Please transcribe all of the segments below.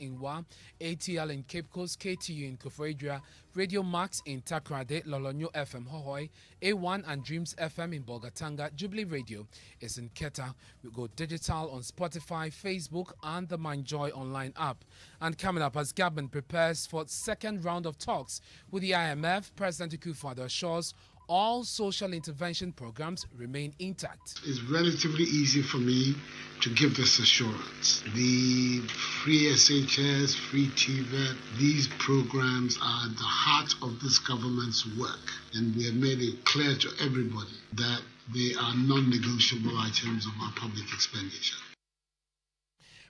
in Wa, ATL in Cape Coast, KTU in Koforidua, Radio Max in Takrade, Lolonyo FM Hohoi, A1 and Dreams FM in Bolgatanga, Jubilee Radio is in Keta. We go digital on Spotify, Facebook, and the Mindjoy online app. And coming up, as government prepares for second round of talks with the IMF, President Akufo-Addo assures all social intervention programs remain intact. It's relatively easy for me to give this assurance. The free SHS, free TVET, these programs are at the heart of this government's work, and we have made it clear to everybody that they are non-negotiable items of our public expenditure.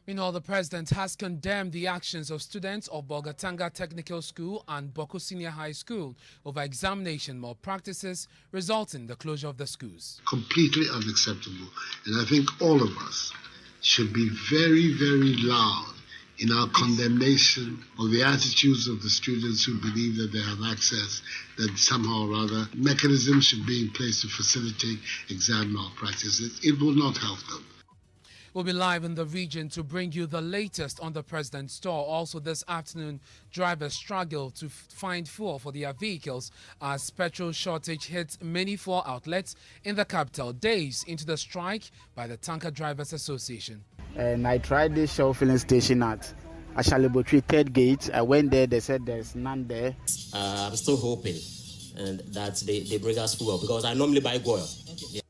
Meanwhile, the president has condemned the actions of students of Bolgatanga Technical School and Boko Senior High School over examination malpractices, resulting in the closure of the schools. Completely unacceptable. And I think all of us should be very, very loud in our condemnation of the attitudes of the students who believe that they have access, that somehow or other mechanisms should be in place to facilitate exam malpractices. It will not help them. We'll be live in the region to bring you the latest on the president's tour. Also this afternoon, drivers struggle to find fuel for their vehicles as petrol shortage hits many fuel outlets in the capital, days into the strike by the Tanker Drivers Association. And I tried this Shell filling station at Ashalebotri 3rd Gate. I went there, they said there's none there. I'm still hoping and that they bring us fuel because I normally buy oil. Yeah.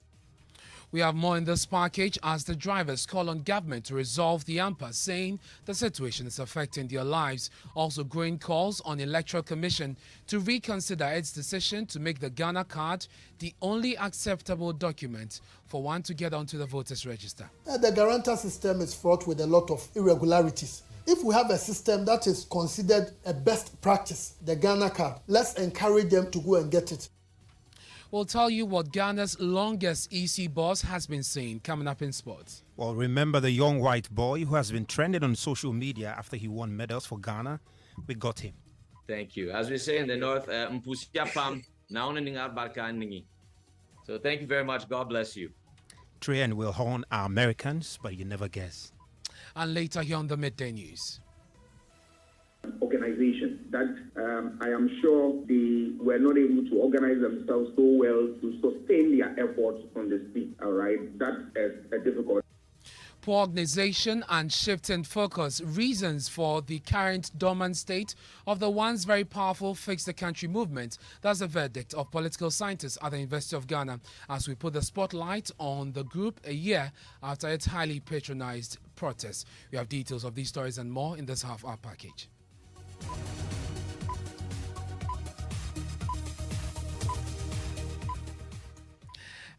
We have more in this package as the drivers call on government to resolve the impasse, saying the situation is affecting their lives. Also, growing calls on Electoral Commission to reconsider its decision to make the Ghana card the only acceptable document for one to get onto the voters' register. The guarantor system is fraught with a lot of irregularities. If we have a system that is considered a best practice, the Ghana card, let's encourage them to go and get it. We'll tell you what Ghana's longest EC boss has been saying coming up in sports. Well, remember the young white boy who has been trending on social media after he won medals for Ghana? We got him. Thank you. As we say in the north, so thank you very much. God bless you. Trey will horn our Americans, but you never guess. And later here on the Midday News. Organization that I am sure they were not able to organize themselves so well to sustain their efforts on the street. All right, that is a difficult. Poor organization and shift in focus, reasons for the current dormant state of the once very powerful Fix the Country movement. That's the verdict of political scientists at the University of Ghana as we put the spotlight on the group a year after its highly patronized protest. We have details of these stories and more in this half-hour package.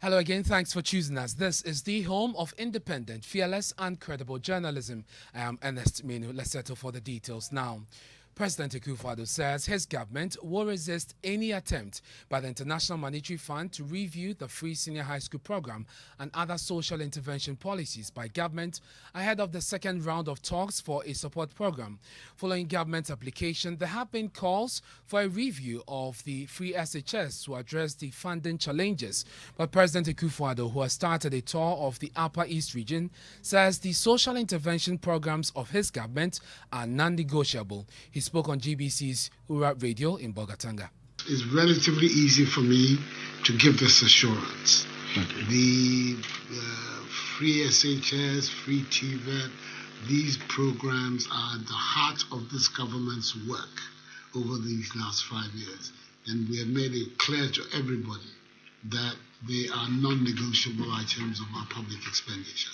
Hello again, thanks for choosing us. This is the home of independent, fearless and credible journalism. I am Ernest. Manu. Let's settle for the details now. President Akufo-Addo says his government will resist any attempt by the International Monetary Fund to review the free senior high school program and other social intervention policies by government ahead of the second round of talks for a support program. Following government's application, there have been calls for a review of the free SHS to address the funding challenges. But President Akufo-Addo, who has started a tour of the Upper East region, says the social intervention programs of his government are non-negotiable. He spoke on GBC's Ura Radio in Bolgatanga. It's relatively easy for me to give this assurance. Okay. The free SHS, free TVET, these programs are at the heart of this government's work over these last 5 years. And we have made it clear to everybody that they are non-negotiable items of our public expenditure.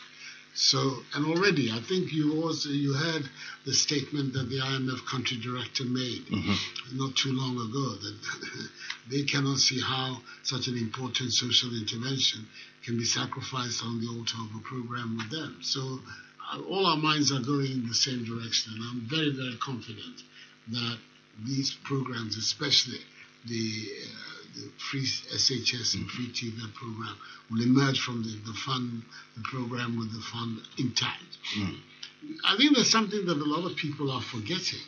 So, and already, I think you heard the statement that the IMF country director made not too long ago, that they cannot see how such an important social intervention can be sacrificed on the altar of a program with them. So, all our minds are going in the same direction, and I'm very, very confident that these programs, especially the free SHS and free TVET program, will emerge from the program with the fund intact. I think that's something that a lot of people are forgetting.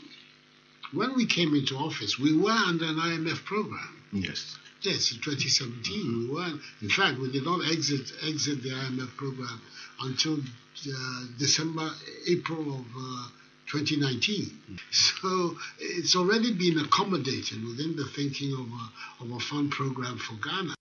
When we came into office, we were under an IMF program. Yes. Yes, in 2017 we were. In fact, we did not exit the IMF program until April of 2019. So it's already been accommodated within the thinking of a fund program for Ghana.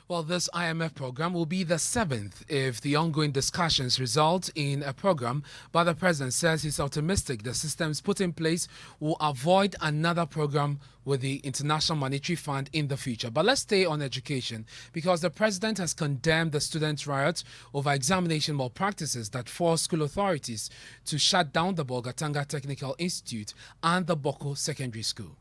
Well, this IMF program will be the 7th if the ongoing discussions result in a program, but the president says he's optimistic the systems put in place will avoid another program with the International Monetary Fund in the future. But let's stay on education, because the president has condemned the student riot over examination malpractices that forced school authorities to shut down the Bolgatanga Technical Institute and the Boko Secondary School.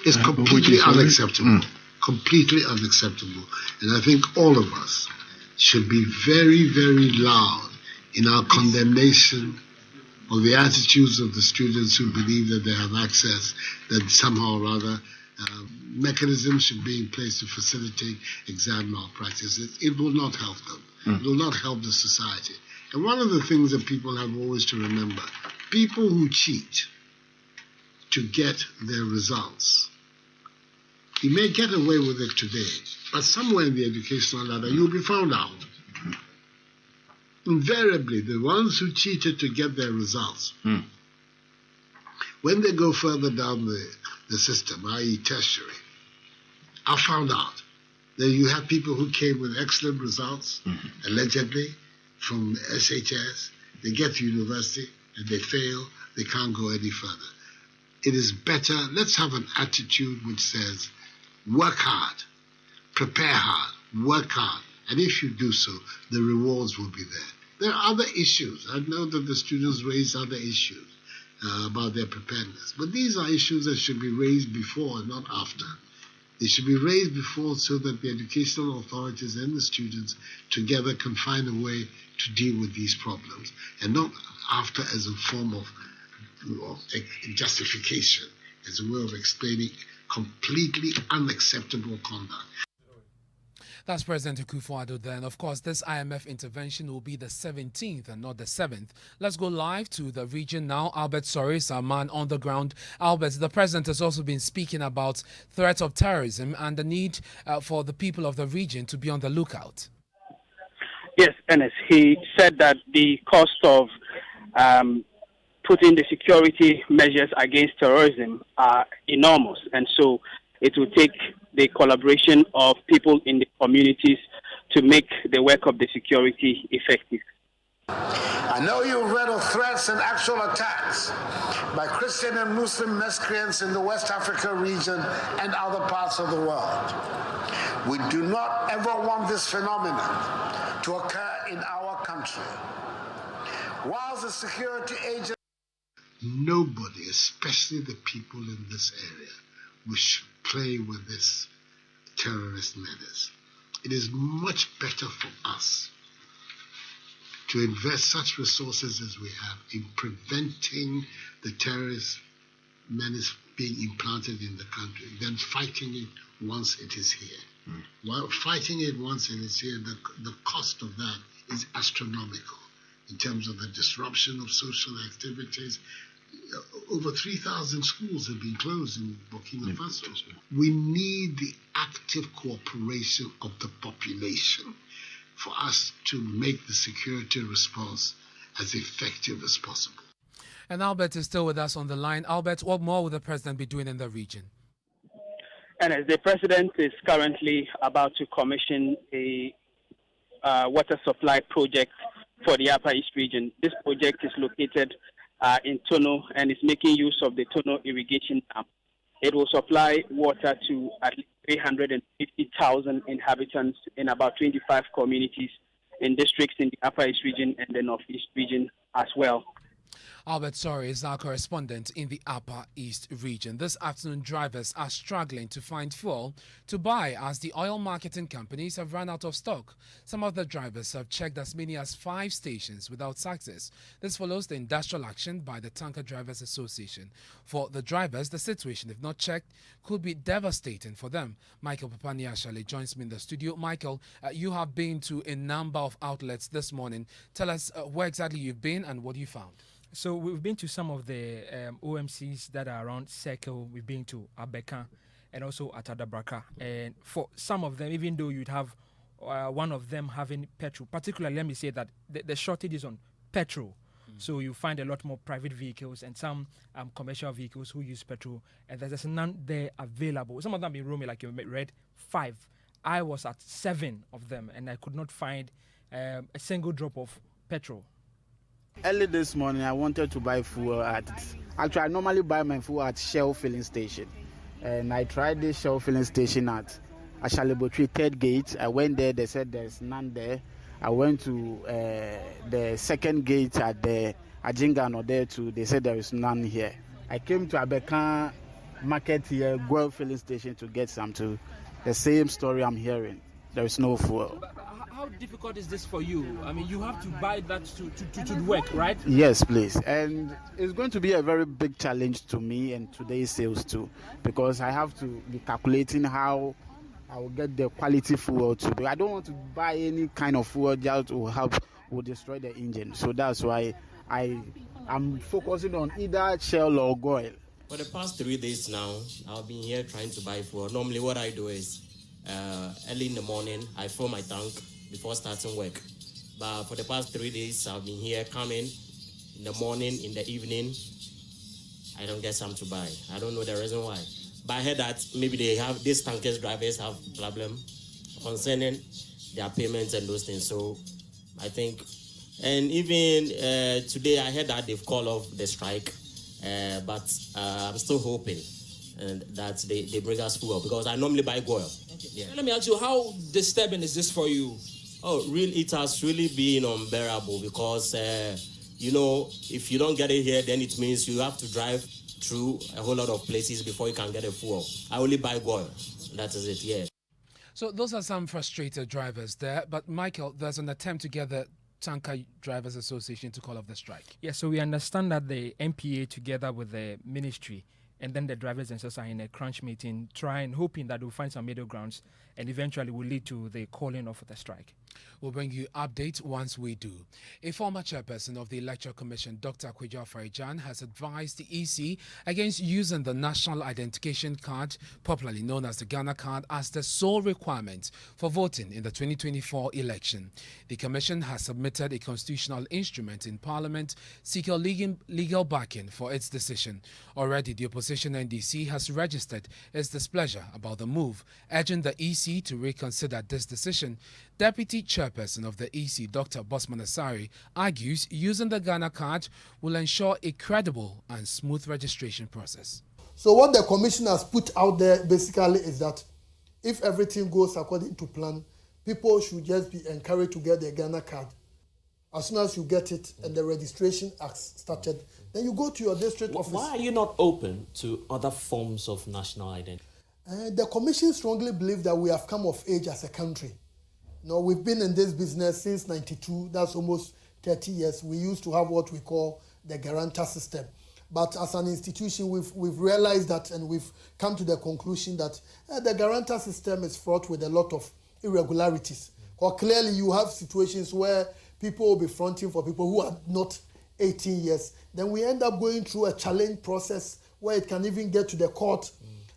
It's completely unacceptable. Completely unacceptable. And I think all of us should be very, very loud in our condemnation of the attitudes of the students who believe that they have access, that somehow or other mechanisms should be in place to facilitate exam malpractice. It will not help them. It will not help the society. And one of the things that people have always to remember, people who cheat to get their results, you may get away with it today, but somewhere in the educational ladder, you'll be found out. Invariably, the ones who cheated to get their results, when they go further down the system, i.e. tertiary, are found out. Then you have people who came with excellent results, allegedly, from SHS, they get to university and they fail, they can't go any further. It is better, let's have an attitude which says, work hard, prepare hard, work hard, and if you do so, the rewards will be there. There are other issues. I know that the students raise other issues about their preparedness, but these are issues that should be raised before and not after. They should be raised before so that the educational authorities and the students together can find a way to deal with these problems, and not after as a form of justification, as a way of explaining completely unacceptable conduct. That's President Akufo-Addo then. Of course, this IMF intervention will be the 17th and not the 7th. Let's go live to the region now. Albert Sorry is our man on the ground. Albert, the president has also been speaking about threats of terrorism and the need for the people of the region to be on the lookout. Yes, Ernest. He said that the cost of putting the security measures against terrorism are enormous, and so it will take the collaboration of people in the communities to make the work of the security effective. I know you've read of threats and actual attacks by Christian and Muslim miscreants in the West Africa region and other parts of the world. We do not ever want this phenomenon to occur in our country. Whilst the security agents... Nobody, especially the people in this area, we should play with this terrorist menace. It is much better for us to invest such resources as we have in preventing the terrorist menace being implanted in the country than fighting it once it is here. While fighting it once it is here, the cost of that is astronomical in terms of the disruption of social activities. Over 3,000 schools have been closed in Burkina Faso. We need the active cooperation of the population for us to make the security response as effective as possible. And Albert is still with us on the line. Albert, what more will the president be doing in the region? And as the president is currently about to commission a water supply project for the Upper East region. This project is located in Tono and is making use of the Tono irrigation dam. It will supply water to at least 350,000 inhabitants in about 25 communities in districts in the Upper East region and the Northeast region as well. Albert Sorry is our correspondent in the Upper East region. This afternoon, drivers are struggling to find fuel to buy as the oil marketing companies have run out of stock. Some of the drivers have checked as many as 5 stations without success. This follows the industrial action by the Tanker Drivers Association. For the drivers, the situation, if not checked, could be devastating for them. Michael Papaniashale joins me in the studio. Michael, you have been to a number of outlets this morning. Tell us where exactly you've been and what you found. So we've been to some of the OMCs that are around Circle. We've been to Abeka and also at Adabraka. And for some of them, even though you'd have one of them having petrol, particularly let me say that the shortage is on petrol. So you find a lot more private vehicles and some commercial vehicles who use petrol, and there's none there available. Some of them in Rome, like you read, 5. I was at 7 of them, and I could not find a single drop of petrol. Early this morning, I wanted to buy fuel actually, I normally buy my fuel at Shell filling station. And I tried this Shell filling station at Ashalibotri 3rd gate. I went there, they said there's none there. I went to the 2nd gate at the Ajingano there too. They said there is none here. I came to Abeka market here, Guel filling station to get some too. The same story I'm hearing. There is no fuel. But how difficult is this for you? I mean, you have to buy that to work, right? Yes, please. And it's going to be a very big challenge to me and today's sales too, because I have to be calculating how I will get the quality fuel too. I don't want to buy any kind of fuel that will destroy the engine. So that's why I'm focusing on either Shell or Goil. For the past 3 days now, I've been here trying to buy fuel. Normally what I do is early in the morning, I fill my tank before starting work. But for the past 3 days, I've been here coming in the morning, in the evening. I don't get some to buy. I don't know the reason why. But I heard that maybe these tankers drivers have problem concerning their payments and those things. So I think, and even today I heard that they've called off the strike. But I'm still hoping that they bring us fuel because I normally buy oil. Okay. Yeah. Let me ask you, how disturbing is this for you? Oh, really? It has really been unbearable because, if you don't get it here, then it means you have to drive through a whole lot of places before you can get a fuel. I only buy oil. That is it, yeah. So those are some frustrated drivers there. But Michael, there's an attempt to get the Tanker Drivers Association to call off the strike. Yeah, so we understand that the MPA together with the ministry and then the drivers themselves are in a crunch meeting, hoping that we'll find some middle grounds and eventually will lead to the calling off the strike. We'll bring you updates once we do. A former chairperson of the Electoral Commission, Dr. Kojo, has advised the EC against using the National Identification Card, popularly known as the Ghana Card, as the sole requirement for voting in the 2024 election. The Commission has submitted a constitutional instrument in Parliament seeking legal backing for its decision. Already, the opposition NDC has registered its displeasure about the move, urging the EC to reconsider this decision. Deputy Chairperson of the EC, Dr. Bosman Asari, argues using the Ghana Card will ensure a credible and smooth registration process. So what the Commission has put out there basically is that if everything goes according to plan, people should just be encouraged to get the Ghana Card. As soon as you get it and the registration has started, then you go to your district office. Why are you not open to other forms of national identity? The Commission strongly believes that we have come of age as a country. We've been in this business since 92, that's almost 30 years. We used to have what we call the guarantor system. But as an institution, we've realized that and we've come to the conclusion that the guarantor system is fraught with a lot of irregularities. Or clearly you have situations where people will be fronting for people who are not 18 years. Then we end up going through a challenge process where it can even get to the court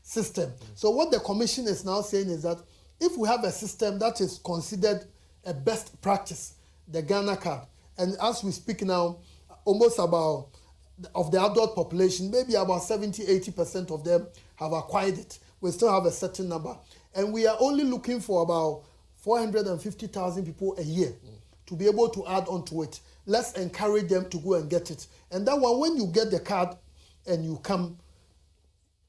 system. So what the Commission is now saying is that if we have a system that is considered a best practice, the Ghana Card, and as we speak now, almost about of the adult population, maybe about 70-80% of them have acquired it. We still have a certain number. And we are only looking for about 450,000 people a year to be able to add on to it. Let's encourage them to go and get it. And that one, when you get the card and you come,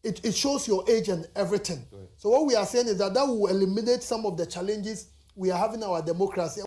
it shows your age and everything. Right. So what we are saying is that will eliminate some of the challenges we are having in our democracy.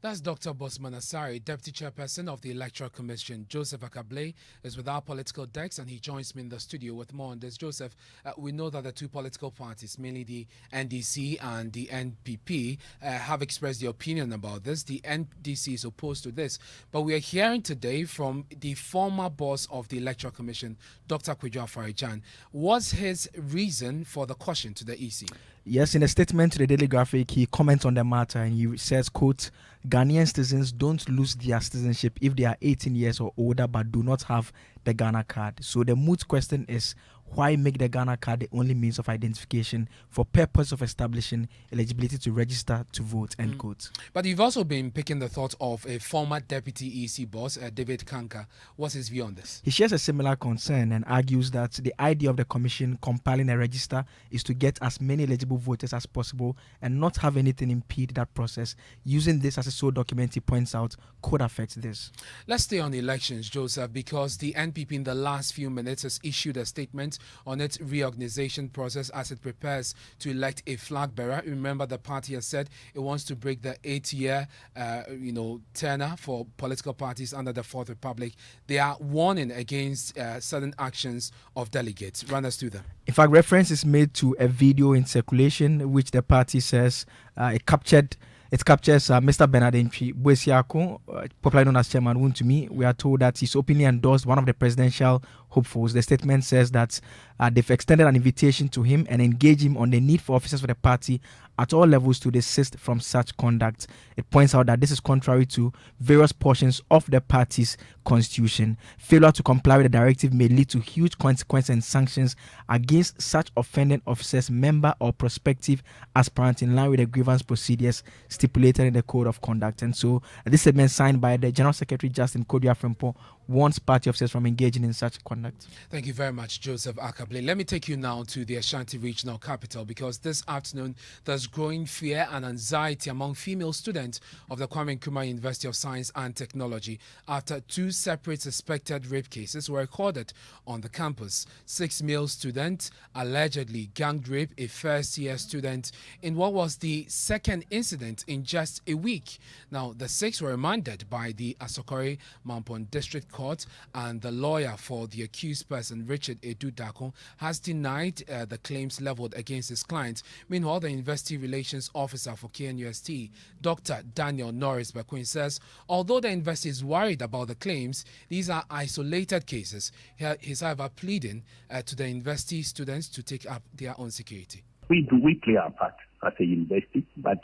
That's Dr. Bosman Asari, Deputy Chairperson of the Electoral Commission. Joseph Akable is with our political desk and he joins me in the studio with more on this. Joseph, we know that the two political parties, mainly the NDC and the NPP, have expressed their opinion about this. The NDC is opposed to this. But we are hearing today from the former boss of the Electoral Commission, Dr. Kojo. What's his reason for the caution to the EC? Yes, in a statement to the Daily Graphic, he comments on the matter and he says, quote, Ghanaian citizens don't lose their citizenship if they are 18 years or older but do not have the Ghana card. So the moot question is why make the Ghana card the only means of identification for purpose of establishing eligibility to register to vote, end quote. But you've also been picking the thought of a former deputy EC boss, David Kanka. What's his view on this? He shares a similar concern and argues that the idea of the commission compiling a register is to get as many eligible voters as possible and not have anything impede that process. Using this as a sole document, he points out, could affect this. Let's stay on elections, Joseph, because the NPP in the last few minutes has issued a statement on its reorganization process as it prepares to elect a flag bearer. Remember, the party has said it wants to break the 8-year, tenure for political parties under the Fourth Republic. They are warning against certain actions of delegates. Run us through them. In fact, reference is made to a video in circulation which the party says it captures Mr. Bernard Entry Bwesiako, popularly known as Chairman Wontumi. We are told that he's openly endorsed one of the presidential hopefuls. The statement says that they've extended an invitation to him and engage him on the need for officers for the party at all levels to desist from such conduct. It points out that this is contrary to various portions of the party's constitution. Failure to comply with the directive may lead to huge consequences and sanctions against such offending officers, member or prospective aspirant, in line with the grievance procedures stipulated in the Code of Conduct. And so this statement, signed by the General Secretary Justin Kojo Afrempo, warns party officers from engaging in such conduct. Thank you very much, Joseph Akable. Let me take you now to the Ashanti Regional Capital, because this afternoon there's growing fear and anxiety among female students of the Kwame Nkrumah University of Science and Technology after 2 separate suspected rape cases were recorded on the campus. 6 male students allegedly gang raped a first-year student in what was the second incident in just a week. Now, the 6 were remanded by the Asokore Mampon District Court, and the lawyer for the accused person, Richard Edu Dako, has denied the claims leveled against his client. Meanwhile, the University Relations Officer for KNUST, Dr. Daniel Norris Bakwin, says although the university is worried about the claims, these are isolated cases. He's however pleading to the university students to take up their own security. We play our part as a university, but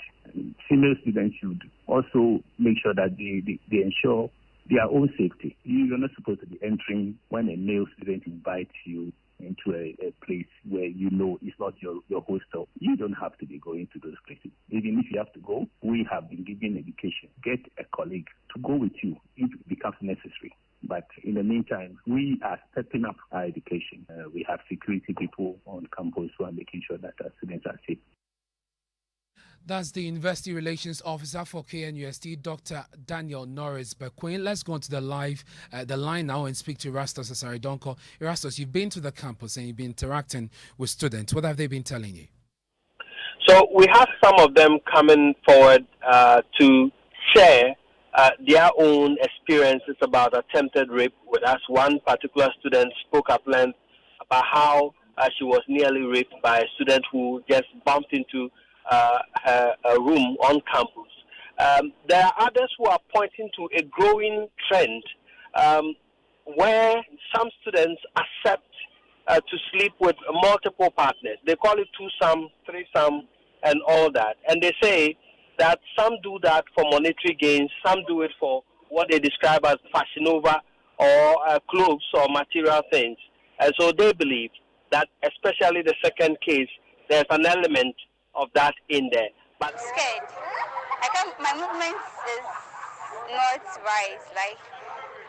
female students should also make sure that they ensure their own safety. You're not supposed to be entering when a male student invites you into a place where you know it's not your hostel. You don't have to be going to those places. Even if you have to go, we have been given education. Get a colleague to go with you if it becomes necessary. But in the meantime, we are stepping up our education. We have security people on campus who are making sure that our students are safe. That's the University Relations Officer for KNUST, Dr. Daniel Norris Bakwin. Let's go on to the line now and speak to Erastus Asaridonko. Erastus, you've been to the campus and you've been interacting with students. What have they been telling you? So we have some of them coming forward to share their own experiences about attempted rape with us. One particular student spoke at length about how she was nearly raped by a student who just bumped into her room on campus. There are others who are pointing to a growing trend where some students accept to sleep with multiple partners. They call it twosome, threesome, and all that. And they say that some do that for monetary gains, some do it for what they describe as fashion over or clothes or material things. And so they believe that, especially the second case, there's an element of that in there. But I'm scared. My movement is not right. Like,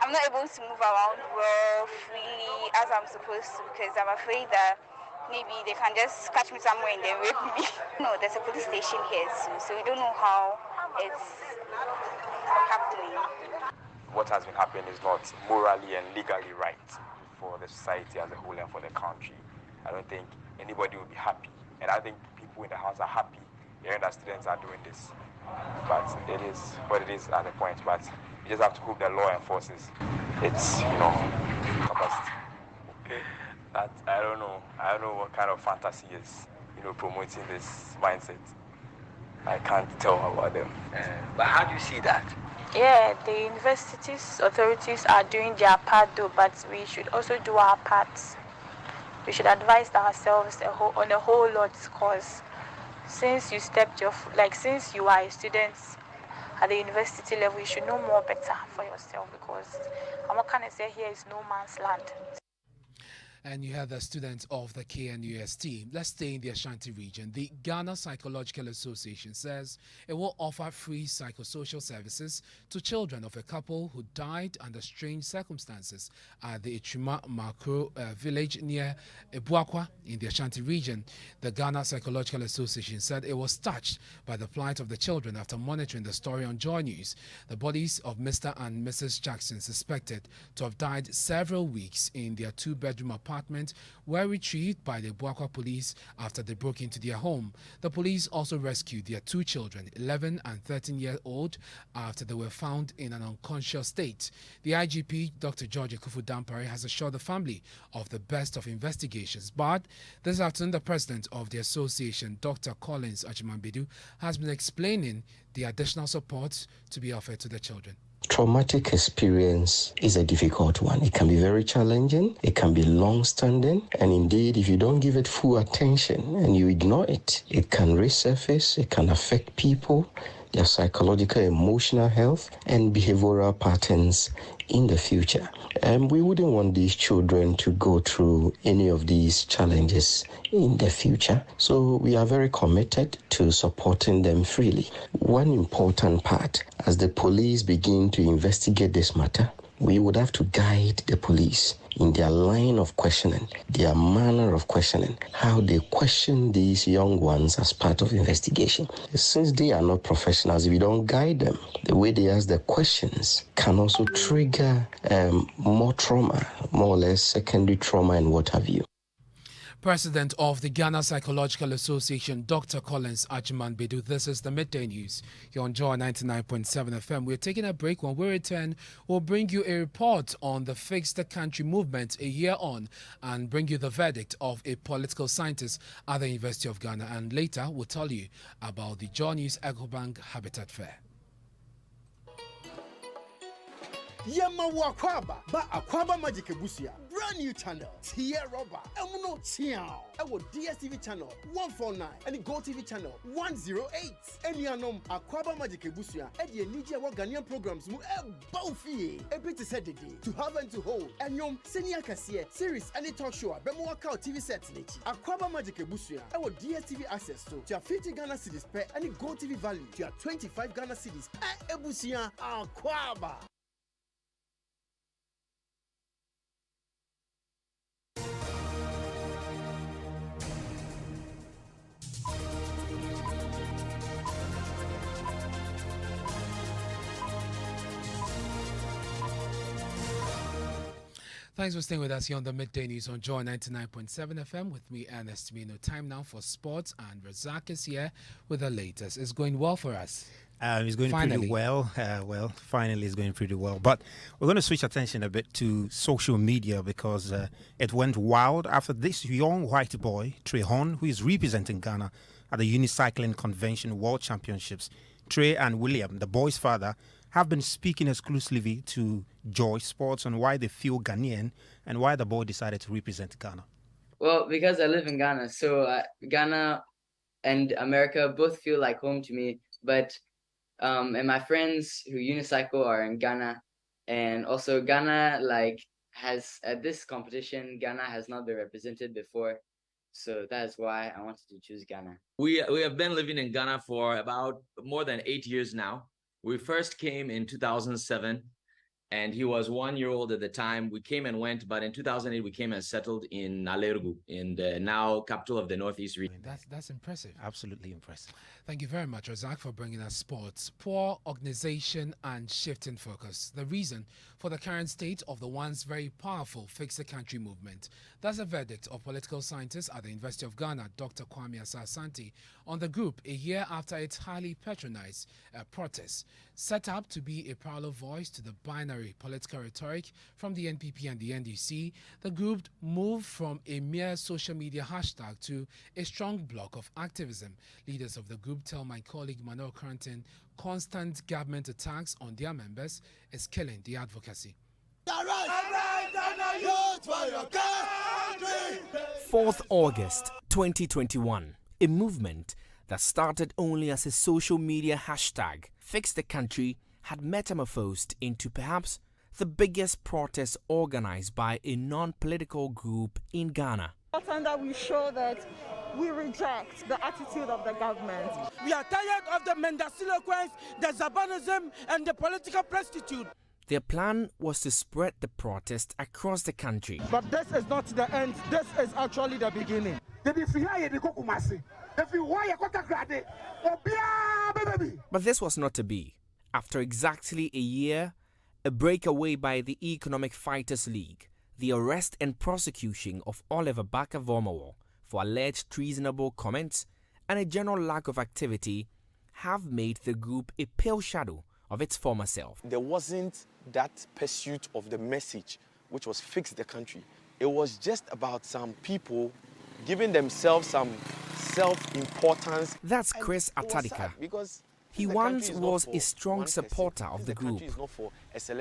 I'm not able to move around well, freely, as I'm supposed to, because I'm afraid that maybe they can just catch me somewhere and then rape me. No, there's a police station here too, so we don't know how it's happening. What has been happening is not morally and legally right for the society as a whole and for the country. I don't think anybody will be happy, and I think people in the house are happy hearing that students are doing this. But it is what it is at the point. But you just have to hope the law enforces its, capacity. That I don't know what kind of fantasy is, promoting this mindset. I can't tell about them. But how do you see that? Yeah, the university's authorities are doing their part though, but we should also do our parts. We should advise ourselves on a whole lot, because since you since you are a student at the university level, you should know more better for yourself, because what can I say, here is no man's land. And you have the students of the KNUST. Let's stay in the Ashanti region. The Ghana Psychological Association says it will offer free psychosocial services to children of a couple who died under strange circumstances at the Ichuma Makro village near Ebuakwa in the Ashanti region. The Ghana Psychological Association said it was touched by the plight of the children after monitoring the story on Joy News. The bodies of Mr. and Mrs. Jackson, suspected to have died several weeks in their two-bedroom apartment, were retrieved by the Ebuakwa police after they broke into their home. The police also rescued their two children, 11 and 13-year-old, after they were found in an unconscious state. The IGP, Dr. George Ekufu-Dampare, has assured the family of the best of investigations. But this afternoon, the president of the association, Dr. Collins Achimanbedu, has been explaining the additional support to be offered to the children. Traumatic experience is a difficult one. It can be very challenging, it can be long-standing, and indeed, if you don't give it full attention and you ignore it, it can resurface, it can affect people, their psychological, emotional health, and behavioral patterns in the future. And we wouldn't want these children to go through any of these challenges in the future. So we are very committed to supporting them freely. One important part, as the police begin to investigate this matter, we would have to guide the police in their line of questioning, their manner of questioning, how they question these young ones as part of investigation. Since they are not professionals, if we don't guide them, the way they ask the questions can also trigger more trauma, more or less secondary trauma and what have you. President of the Ghana Psychological Association, Dr. Collins Achimanbedu. This is the Midday News. You're on Joy 99.7 FM. We're taking a break. When we return, we'll bring you a report on the Fix the Country movement a year on and bring you the verdict of a political scientist at the University of Ghana. And later, we'll tell you about the Joy News EcoBank Habitat Fair. Yama Wakwaba, ba Akwaba Magic Busia, brand new channel, Tia Roba, Emuno Chiao, Ewo DSTV channel 149, and Go TV channel 108. Enianom Akwaba Magic Busia, Eddie Nidia Ghanaian programs mu Baufi, a bit to set the day, to have and to hold, and Yom Senior Cassia, series, and a talk show, Bemuaka TV sets Nichi, Akwaba Magic Busia, Ewo DSTV access to your 50 Ghana cities per, and Go TV value, to your 25 Ghana cities per Ebusia, Akwaba. Thanks for staying with us here on the Midday News on Joy 99.7 FM with me, Ernest. Time now for sports, and Razak is here with the latest. It's going well for us. It's going pretty well. Finally it's going pretty well. But we're going to switch attention a bit to social media because it went wild after this young white boy, Trey Horn, who is representing Ghana at the Unicycling Convention World Championships. Trey and William, the boy's father, have been speaking exclusively to Joy Sports on why they feel Ghanaian and why the boy decided to represent Ghana. Well, because I live in Ghana, so Ghana and America both feel like home to me. But and my friends who unicycle are in Ghana, and also Ghana has at this competition, Ghana has not been represented before, so that's why I wanted to choose Ghana. We have been living in Ghana for about more than 8 years now. We first came in 2007, and he was 1 year old at the time. We came and went, but in 2008, we came and settled in Alergu, in the now capital of the Northeast region. That's impressive. Absolutely impressive. Thank you very much, Razak, for bringing us sports. Poor organization and shifting focus. The reason for the current state of the once very powerful Fix the Country movement. That's a verdict of political scientist at the University of Ghana, Dr. Kwame Asah-Asante, on the group a year after its highly patronized protest. Set up to be a parallel voice to the binary political rhetoric from the NPP and the NDC, the group moved from a mere social media hashtag to a strong block of activism. Leaders of the group tell my colleague Manu constant government attacks on their members is killing the advocacy. 4th August 2021, a movement that started only as a social media hashtag, Fix the Country, had metamorphosed into perhaps the biggest protest organized by a non-political group in Ghana. It's important that we show that we reject the attitude of the government. We are tired of the mendacilloquence, the zabanism, and the political prostitute. Their plan was to spread the protest across the country. But this is not the end. This is actually the beginning. But this was not to be. After exactly a year, a breakaway by the Economic Fighters League, the arrest and prosecution of Oliver Barker-Vormawor for alleged treasonable comments, and a general lack of activity have made the group a pale shadow of its former self. There wasn't that pursuit of the message which was fix the country. It was just about some people giving themselves some self-importance. That's Chris Atadika. He once was a strong supporter of the group,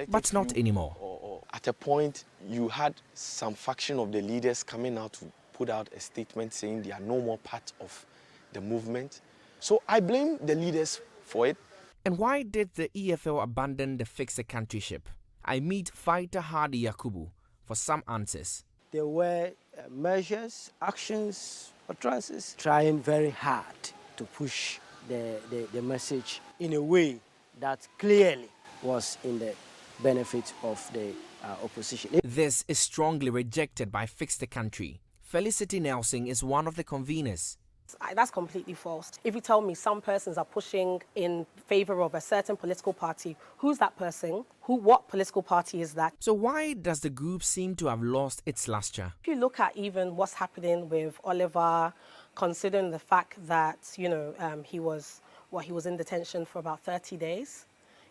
but not anymore. At a point, you had some faction of the leaders coming out to put out a statement saying they are no more part of the movement. So I blame the leaders for it. And why did the EFL abandon the Fix the Country ship? I meet fighter Hardy Yakubu for some answers. There were measures, actions, utterances, trying very hard to push the message in a way that clearly was in the benefit of the opposition. This is strongly rejected by Fix the Country. Felicity Nelson is one of the conveners. That's completely false. If you tell me some persons are pushing in favor of a certain political party, who's that person? What political party is that? So why does the group seem to have lost its luster? If you look at even what's happening with Oliver, considering the fact that, he was in detention for about 30 days,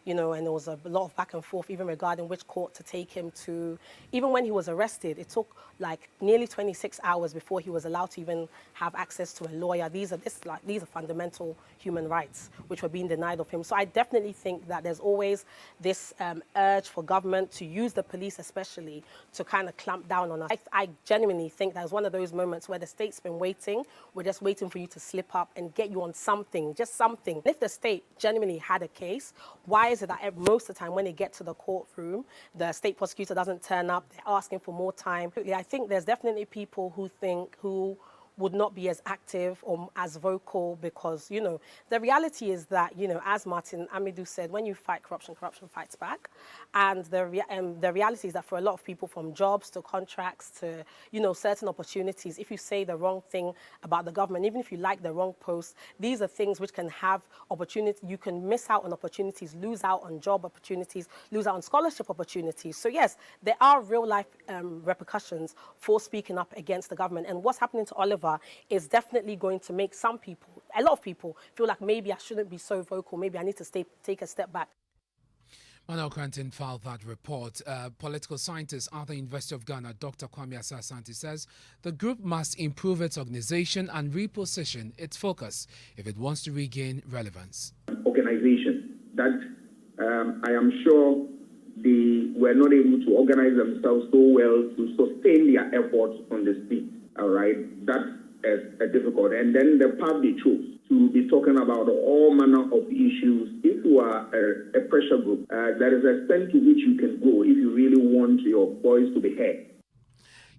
and there was a lot of back and forth even regarding which court to take him to. Even when he was arrested, it took like nearly 26 hours before he was allowed to even have access to a lawyer. These are fundamental human rights which were being denied of him. So I definitely think that there's always this urge for government to use the police especially to kind of clamp down on us. I genuinely think that was one of those moments where the state's been waiting. We're just waiting for you to slip up and get you on something, just something. If the state genuinely had a case, why is it that most of the time when they get to the courtroom, the state prosecutor doesn't turn up, they're asking for more time? I think there's definitely people who would not be as active or as vocal because, the reality is that, as Martin Amidou said, when you fight corruption, corruption fights back. And the reality is that for a lot of people, from jobs to contracts to, certain opportunities, if you say the wrong thing about the government, even if you like the wrong post, these are things which can have opportunity. You can miss out on opportunities, lose out on job opportunities, lose out on scholarship opportunities. So yes, there are real life repercussions for speaking up against the government. And what's happening to Oliver is definitely going to make a lot of people feel like maybe I shouldn't be so vocal, maybe I need to take a step back. Manu Cranton filed that report. Political scientist at the University of Ghana, Dr. Kwame Asah-Asante, says the group must improve its organization and reposition its focus if it wants to regain relevance. Organization that I am sure they were not able to organize themselves so well to sustain their efforts on the street. All right, that's difficult. And then the path they chose to be talking about all manner of issues. If you are a pressure group, there is an extent to which you can go if you really want your voice to be heard.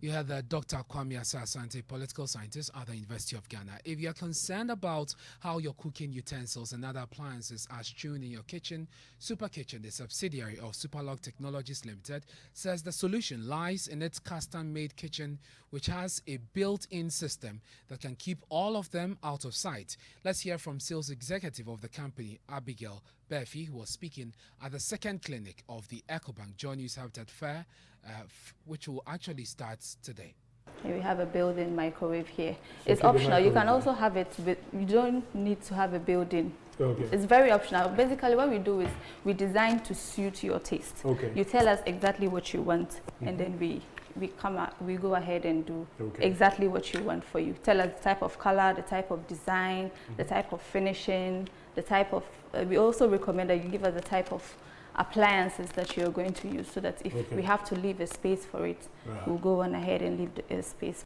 You had Dr. Kwame Asah-Asante, political scientist at the University of Ghana. If you're concerned about how your cooking utensils and other appliances are strewn in your kitchen, Super Kitchen, the subsidiary of Superlog Technologies Limited, says the solution lies in its custom-made kitchen, which has a built-in system that can keep all of them out of sight. Let's hear from sales executive of the company, Abigail Berfi, who was speaking at the second clinic of the EcoBank Joy News Habitat Fair, which will actually start today. We have a built-in microwave here. It's optional. You can also have it, but you don't need to have a built-in. Okay. It's very optional. Basically, what we do is we design to suit your taste. Okay. You tell us exactly what you want, and then we go ahead and do exactly what you want for you. Tell us the type of color, the type of design, the type of finishing, the type of. We also recommend that you give us the type of appliances that you're going to use, so that if we have to leave a space for it, we'll go on ahead and leave the space.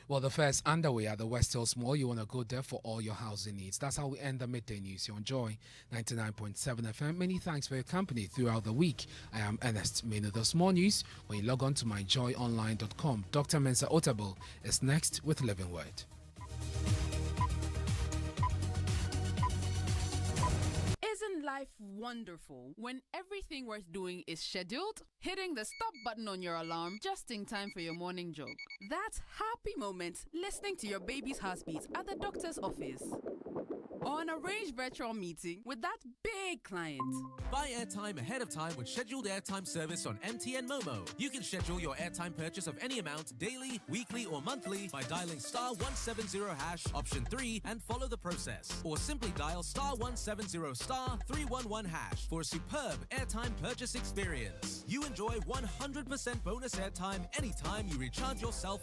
Well, the fair is underway at the West Hills Mall. You want to go there for all your housing needs. That's how we end the midday news. You enjoy 99.7 FM. Many thanks for your company throughout the week. I am Ernest. Manu. There's more news when you log on to myjoyonline.com. Dr. Mensa Otabil is next with Living Word. Isn't life wonderful when everything worth doing is scheduled? Hitting the stop button on your alarm just in time for your morning jog. That happy moment listening to your baby's heartbeat at the doctor's office. Or an arranged virtual meeting with that big client. Buy airtime ahead of time with scheduled airtime service on MTN Momo. You can schedule your airtime purchase of any amount daily, weekly, or monthly by dialing *170# option 3 and follow the process. Or simply dial *170*311# for a superb airtime purchase experience. You enjoy 100% bonus airtime anytime you recharge yourself